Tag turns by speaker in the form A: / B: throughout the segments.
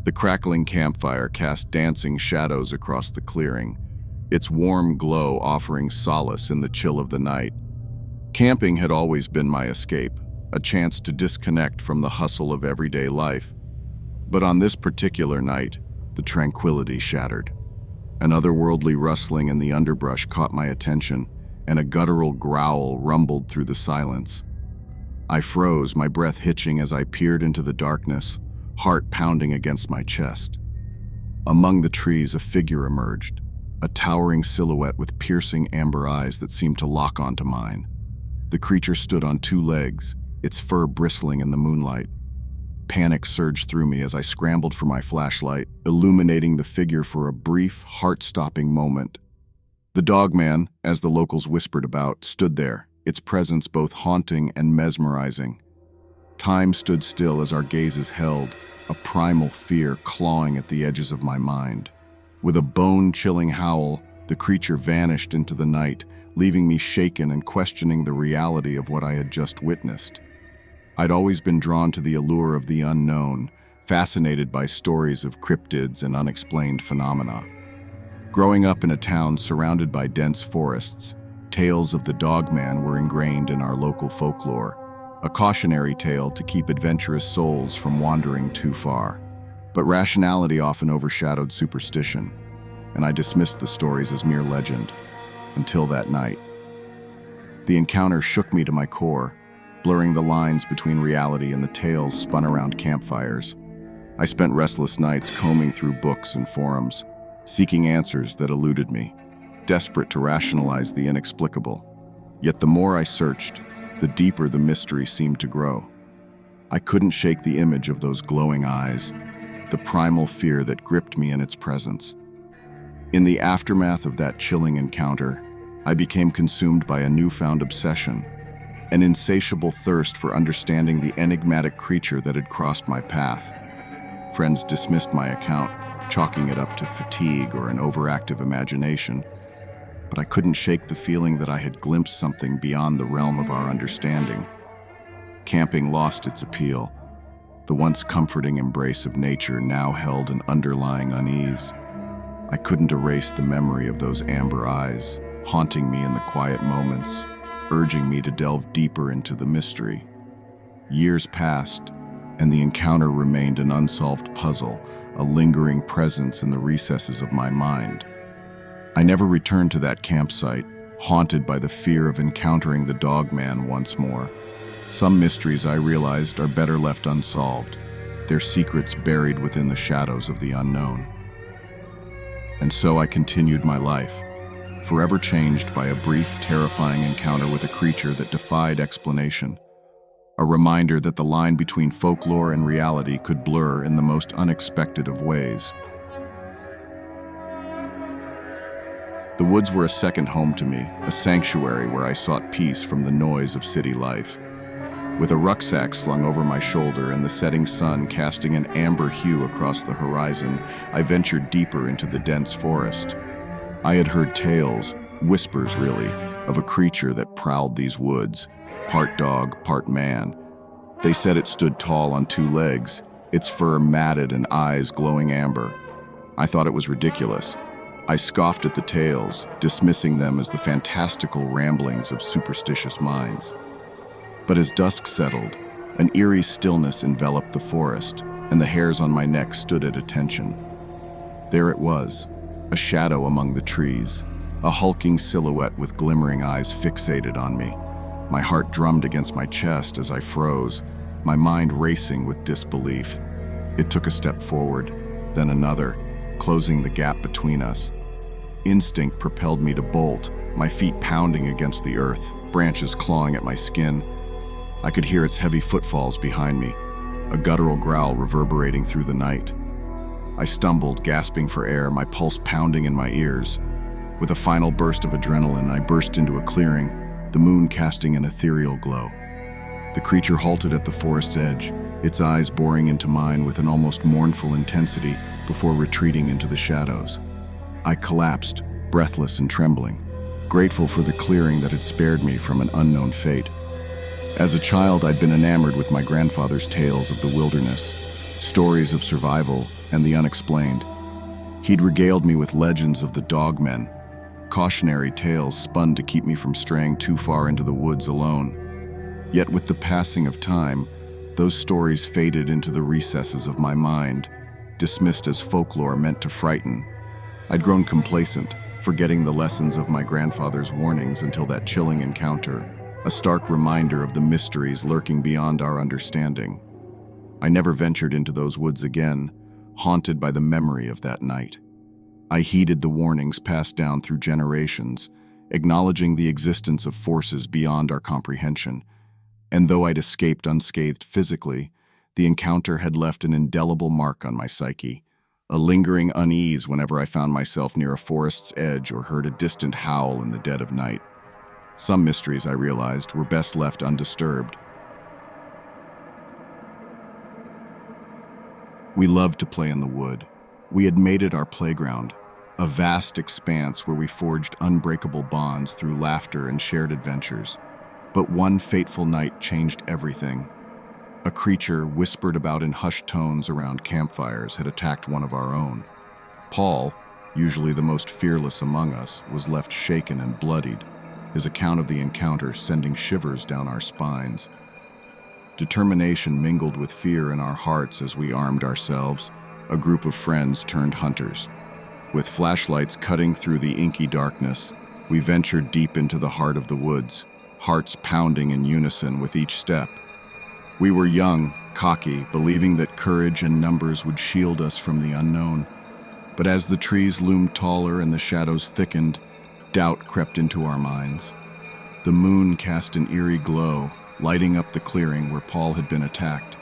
A: The crackling campfire cast dancing shadows across the clearing, its warm glow offering solace in the chill of the night. Camping had always been my escape, a chance to disconnect from the hustle of everyday life. But on this particular night, the tranquility shattered. An otherworldly rustling in the underbrush caught my attention, and a guttural growl rumbled through the silence. I froze, my breath hitching as I peered into the darkness, heart pounding against my chest. Among the trees, a figure emerged, a towering silhouette with piercing amber eyes that seemed to lock onto mine. The creature stood on two legs, its fur bristling in the moonlight. Panic surged through me as I scrambled for my flashlight, illuminating the figure for a brief, heart-stopping moment. The dogman, as the locals whispered about, stood there, its presence both haunting and mesmerizing. Time stood still as our gazes held, a primal fear clawing at the edges of my mind. With a bone-chilling howl, the creature vanished into the night, leaving me shaken and questioning the reality of what I had just witnessed. I'd always been drawn to the allure of the unknown, fascinated by stories of cryptids and unexplained phenomena. Growing up in a town surrounded by dense forests, tales of the dogman were ingrained in our local folklore, a cautionary tale to keep adventurous souls from wandering too far. But rationality often overshadowed superstition, and I dismissed the stories as mere legend, until that night. The encounter shook me to my core, blurring the lines between reality and the tales spun around campfires. I spent restless nights combing through books and forums, seeking answers that eluded me, desperate to rationalize the inexplicable. Yet the more I searched, the deeper the mystery seemed to grow. I couldn't shake the image of those glowing eyes, the primal fear that gripped me in its presence. In the aftermath of that chilling encounter, I became consumed by a newfound obsession, an insatiable thirst for understanding the enigmatic creature that had crossed my path. Friends dismissed my account, chalking it up to fatigue or an overactive imagination, but I couldn't shake the feeling that I had glimpsed something beyond the realm of our understanding. Camping lost its appeal. The once comforting embrace of nature now held an underlying unease. I couldn't erase the memory of those amber eyes, haunting me in the quiet moments, urging me to delve deeper into the mystery. Years passed, and the encounter remained an unsolved puzzle, a lingering presence in the recesses of my mind. I never returned to that campsite, haunted by the fear of encountering the dogman once more. Some mysteries, I realized, are better left unsolved, their secrets buried within the shadows of the unknown. And so I continued my life, forever changed by a brief, terrifying encounter with a creature that defied explanation. A reminder that the line between folklore and reality could blur in the most unexpected of ways. The woods were a second home to me, a sanctuary where I sought peace from the noise of city life. With a rucksack slung over my shoulder and the setting sun casting an amber hue across the horizon, I ventured deeper into the dense forest. I had heard tales, whispers really, of a creature that prowled these woods, part dog, part man. They said it stood tall on two legs, its fur matted and eyes glowing amber. I thought it was ridiculous. I scoffed at the tales, dismissing them as the fantastical ramblings of superstitious minds. But as dusk settled, an eerie stillness enveloped the forest, and the hairs on my neck stood at attention. There it was, a shadow among the trees, a hulking silhouette with glimmering eyes fixated on me. My heart drummed against my chest as I froze, my mind racing with disbelief. It took a step forward, then another, closing the gap between us. Instinct propelled me to bolt, my feet pounding against the earth, branches clawing at my skin. I could hear its heavy footfalls behind me, a guttural growl reverberating through the night. I stumbled, gasping for air, my pulse pounding in my ears. With a final burst of adrenaline, I burst into a clearing, the moon casting an ethereal glow. The creature halted at the forest's edge, its eyes boring into mine with an almost mournful intensity before retreating into the shadows. I collapsed, breathless and trembling, grateful for the clearing that had spared me from an unknown fate. As a child, I'd been enamored with my grandfather's tales of the wilderness, stories of survival, and the unexplained. He'd regaled me with legends of the dogmen, cautionary tales spun to keep me from straying too far into the woods alone. Yet with the passing of time, those stories faded into the recesses of my mind, dismissed as folklore meant to frighten. I'd grown complacent, forgetting the lessons of my grandfather's warnings until that chilling encounter, a stark reminder of the mysteries lurking beyond our understanding. I never ventured into those woods again, haunted by the memory of that night. I heeded the warnings passed down through generations, acknowledging the existence of forces beyond our comprehension. And though I'd escaped unscathed physically, the encounter had left an indelible mark on my psyche, a lingering unease whenever I found myself near a forest's edge or heard a distant howl in the dead of night. Some mysteries, I realized, were best left undisturbed. We loved to play in the wood. We had made it our playground, a vast expanse where we forged unbreakable bonds through laughter and shared adventures. But one fateful night changed everything. A creature whispered about in hushed tones around campfires had attacked one of our own. Paul, usually the most fearless among us, was left shaken and bloodied, his account of the encounter sending shivers down our spines. Determination mingled with fear in our hearts as we armed ourselves, a group of friends turned hunters. With flashlights cutting through the inky darkness, we ventured deep into the heart of the woods, hearts pounding in unison with each step. We were young, cocky, believing that courage and numbers would shield us from the unknown. But as the trees loomed taller and the shadows thickened, doubt crept into our minds. The moon cast an eerie glow, lighting up the clearing where Paul had been attacked.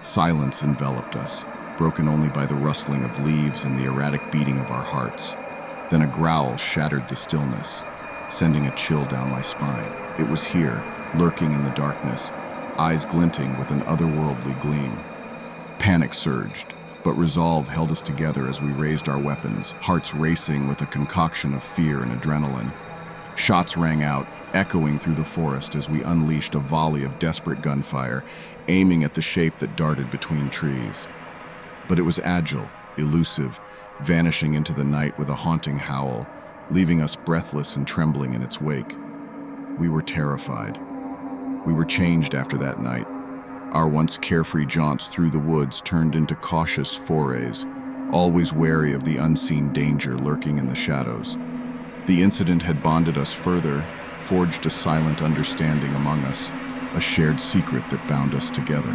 A: Silence enveloped us, broken only by the rustling of leaves and the erratic beating of our hearts. Then a growl shattered the stillness, sending a chill down my spine. It was here, lurking in the darkness, eyes glinting with an otherworldly gleam. Panic surged, but resolve held us together as we raised our weapons, hearts racing with a concoction of fear and adrenaline. Shots rang out, echoing through the forest as we unleashed a volley of desperate gunfire, aiming at the shape that darted between trees. But it was agile, elusive, vanishing into the night with a haunting howl, leaving us breathless and trembling in its wake. We were terrified. We were changed after that night. Our once carefree jaunts through the woods turned into cautious forays, always wary of the unseen danger lurking in the shadows. The incident had bonded us further, forged a silent understanding among us, a shared secret that bound us together.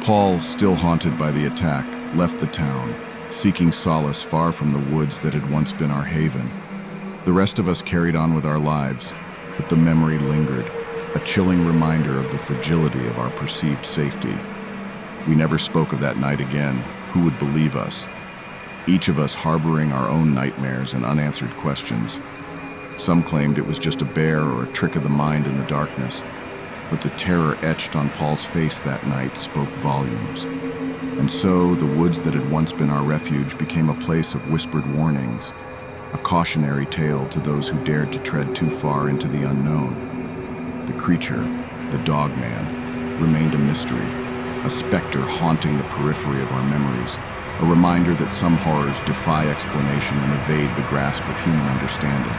A: Paul, still haunted by the attack, left the town, seeking solace far from the woods that had once been our haven. The rest of us carried on with our lives, but the memory lingered, a chilling reminder of the fragility of our perceived safety. We never spoke of that night again. Who would believe us? Each of us harboring our own nightmares and unanswered questions. Some claimed it was just a bear or a trick of the mind in the darkness, but the terror etched on Paul's face that night spoke volumes. And so the woods that had once been our refuge became a place of whispered warnings, a cautionary tale to those who dared to tread too far into the unknown. The creature, the dogman, remained a mystery, a specter haunting the periphery of our memories, a reminder that some horrors defy explanation and evade the grasp of human understanding.